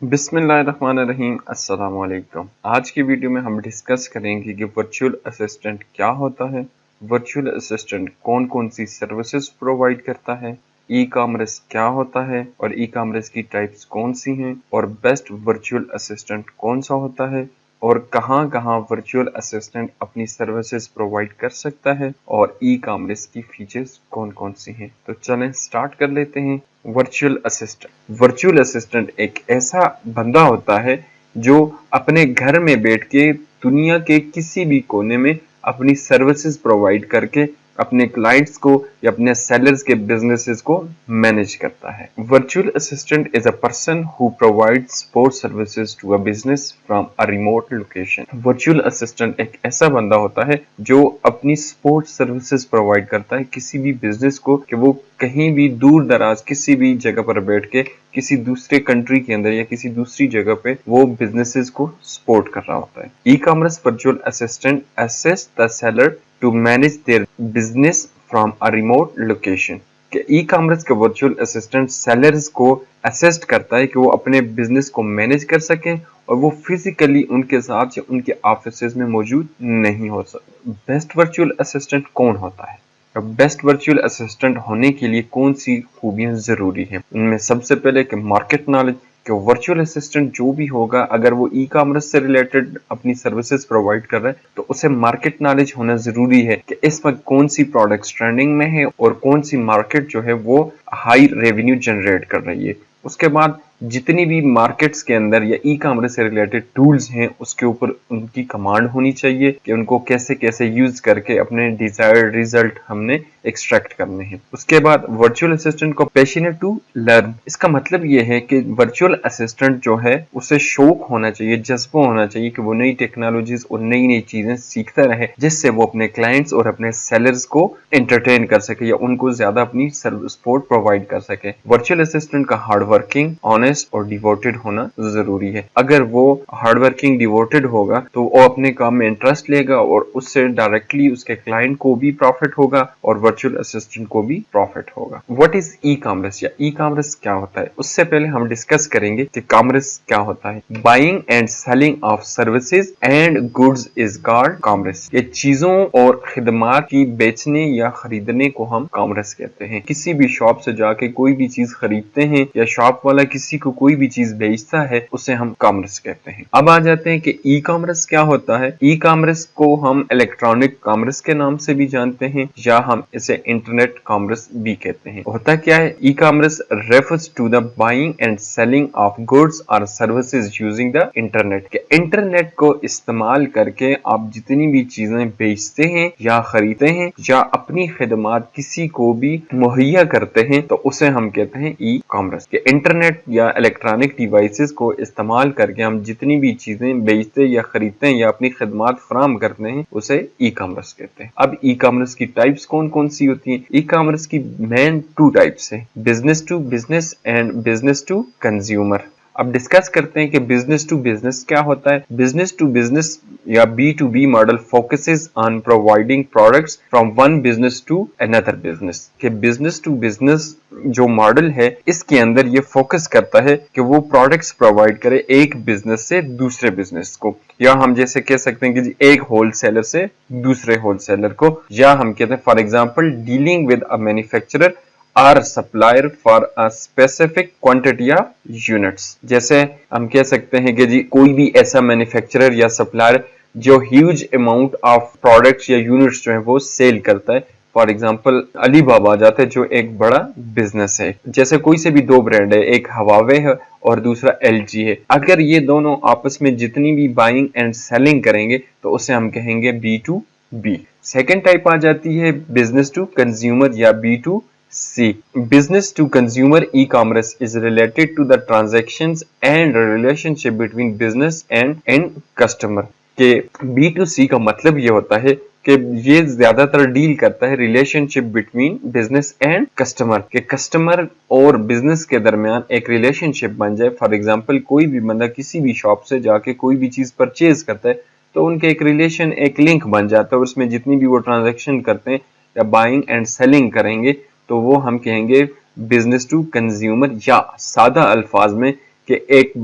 بسم اللہ الرحمن الرحیم، السلام علیکم۔ آج کی ویڈیو میں ہم ڈسکس کریں گے کہ ورچوئل اسسٹنٹ کیا ہوتا ہے، ورچوئل اسسٹنٹ کون کون سی سروسز پرووائڈ کرتا ہے، ای کامرس کیا ہوتا ہے اور ای کامرس کی ٹائپس کون سی ہیں، اور بیسٹ ورچوئل اسسٹنٹ کون سا ہوتا ہے، اور کہاں کہاں ورچوئل اسسٹنٹ اپنی سروسز پرووائڈ کر سکتا ہے، اور ای کامرس کی فیچرز کون کون سی ہیں۔ تو چلیں سٹارٹ کر لیتے ہیں۔ ورچوئل اسسٹنٹ، ورچوئل اسسٹنٹ ایک ایسا بندہ ہوتا ہے جو اپنے گھر میں بیٹھ کے دنیا کے کسی بھی کونے میں اپنی سروسز پرووائڈ کر کے اپنے کلائنٹس کو یا اپنے سیلرز کے بزنسز کو مینج کرتا ہے۔ Virtual assistant is a person who provide support services to a business from a remote location. Virtual assistant ایک ایسا بندہ ہوتا ہے جو اپنی سپورٹ سروسز پرووائڈ کرتا ہے کسی بھی بزنس کو، کہ وہ کہیں بھی دور دراز کسی بھی جگہ پر بیٹھ کے کسی دوسرے کنٹری کے اندر یا کسی دوسری جگہ پہ وہ بزنسز کو سپورٹ کر رہا ہوتا ہے۔ E commerce virtual assistant assist the seller to manage their business from a remote location. کہ ای کامرس کا ورچوئل اسسٹنٹ سیلرز کو اسسٹ کرتا ہے کہ وہ اپنے بزنس کو مینج کر سکیں اور وہ فزیکلی ان کے ساتھ یا ان کے آفیسز میں موجود نہیں ہو سکتے۔ بیسٹ ورچوئل اسسٹنٹ کون ہوتا ہے؟ بیسٹ ورچوئل اسسٹنٹ ہونے کے لیے کون سی خوبیاں ضروری ہیں؟ ان میں سب سے پہلے کہ مارکیٹ نالج، کہ ورچوئل اسسٹنٹ جو بھی ہوگا اگر وہ ای کامرس سے ریلیٹڈ اپنی سروسز پرووائڈ کر رہا ہے تو اسے مارکیٹ نالج ہونا ضروری ہے کہ اس وقت کون سی پروڈکٹس ٹرینڈنگ میں ہے اور کون سی مارکیٹ جو ہے وہ ہائی ریونیو جنریٹ کر رہی ہے۔ اس کے بعد جتنی بھی مارکیٹس کے اندر یا ای کامرس سے ریلیٹڈ ٹولز ہیں اس کے اوپر ان کی کمانڈ ہونی چاہیے کہ ان کو کیسے کیسے یوز کر کے اپنے ڈیزائرڈ ریزلٹ ہم نے ایکسٹریکٹ کرنے ہیں۔ اس کے بعد ورچوئل اسسٹنٹ کو پیشنیٹ ٹو لرن۔ اس کا مطلب یہ ہے کہ ورچوئل اسسٹنٹ جو ہے اسے شوق ہونا چاہیے، جذبہ ہونا چاہیے کہ وہ نئی ٹیکنالوجیز اور نئی نئی چیزیں سیکھتا رہے جس سے وہ اپنے کلائنٹس اور اپنے سیلرز کو انٹرٹین کر سکے یا ان کو زیادہ اپنی سپورٹ پرووائڈ کر سکے۔ ورچوئل اسسٹنٹ کا ہارڈ ورکنگ، آنیسٹ اور ڈیووٹڈ ہونا ضروری ہے۔ اگر وہ ہارڈ ورکنگ ڈیووٹڈ ہوگا تو وہ اپنے کام میں انٹرسٹ لے گا اور اس سے ڈائریکٹلی اس کے کلائنٹ کو بھی پروفٹ ہوگا اور ورچوئل اسسٹنٹ کو بھی پروفٹ ہوگا۔ واٹ از ای کامرس یا ای کامرس کیا ہوتا ہے؟ اس سے پہلے ہم ڈسکس کریں گے کہ کامرس کیا ہوتا ہے۔ Buying and selling of services and goods is called commerce. یہ چیزوں اور خدمات کی بیچنے یا خریدنے کو ہم کامرس کہتے ہیں۔ کسی بھی شاپ سے جا کے کوئی بھی چیز خریدتے ہیں یا شاپ والا کسی کو کوئی بھی چیز بیچتا ہے اسے ہم کامرس کہتے ہیں۔ اب آ جاتے ہیں کہ ای کامرس کیا ہوتا ہے۔ ای کامرس کو ہم الیکٹرانک کامرس کے نام سے بھی جانتے ہیں یا ہم اسے انٹرنیٹ کامرس بھی کہتے ہیں۔ ہوتا کیا ہے؟ E commerce refers to the buying and selling of goods اور سروسز یوزنگ دا انٹرنیٹ۔ کہ انٹرنیٹ کو استعمال کر کے آپ جتنی بھی چیزیں بیچتے ہیں یا خریدتے ہیں یا اپنی خدمات کسی کو بھی مہیا کرتے ہیں تو اسے ہم کہتے ہیں ای کامرس۔ کہ انٹرنیٹ یا الیکٹرانک ڈیوائسز کو استعمال کر کے ہم جتنی بھی چیزیں بیچتے یا خریدتے ہیں یا اپنی خدمات فراہم کرتے ہیں اسے ای کامرس کہتے ہیں۔ اب ای کامرس کی ٹائپس کون کون سی ہوتی ہیں؟ ای کامرس کی مین 2 ٹائپس ہیں، business to business and business to consumer. اب ڈسکس کرتے ہیں کہ بزنس ٹو بزنس کیا ہوتا ہے۔ بزنس ٹو بزنس یا B2B model focuses on providing products from one business to another business. کہ بزنس ٹو بزنس جو ماڈل ہے اس کے اندر یہ فوکس کرتا ہے کہ وہ پروڈکٹس پرووائڈ کرے ایک بزنس سے دوسرے بزنس کو، یا ہم جیسے کہہ سکتے ہیں کہ جی ایک ہول سیلر سے دوسرے ہول سیلر کو، یا ہم کہتے ہیں for example dealing with a manufacturer اور supplier for a specific quantity of units. جیسے ہم کہہ سکتے ہیں کہ جی کوئی بھی ایسا مینوفیکچرر یا سپلائر جو ہیوج اماؤنٹ آف پروڈکٹس یا یونٹس جو ہیں وہ سیل کرتا ہے، فار ایگزامپل علی بابا جاتا ہے جو ایک بڑا بزنس ہے۔ جیسے کوئی سے بھی 2 برانڈ ہے، ایک ہواوے ہے اور دوسرا LG ہے، اگر یہ دونوں آپس میں جتنی بھی بائنگ اینڈ سیلنگ کریں گے تو اسے ہم کہیں گے B2B۔ سیکنڈ ٹائپ آ جاتی ہے بزنس ٹو کنزیومر یا B2C۔ Business to consumer e commerce is related to the transactions and relationship between business and and customer. کہ B2C کا مطلب یہ ہوتا ہے کہ یہ زیادہ تر ڈیل کرتا ہے relation ship between business and customer, کہ کسٹمر اور بزنس کے درمیان ایک ریلیشن شپ بن جائے۔ فار ایگزامپل کوئی بھی بندہ کسی بھی شاپ سے جا کے کوئی بھی چیز پرچیز کرتا ہے تو ان کے ایک ریلیشن، ایک لنک بن جاتا ہے اور اس میں جتنی بھی وہ ٹرانزیکشن کرتے ہیں یا بائنگ اینڈ سیلنگ کریں گے تو وہ ہم کہیں گے بزنس ٹو کنزیومر، یا سادہ الفاظ میں کہ ایک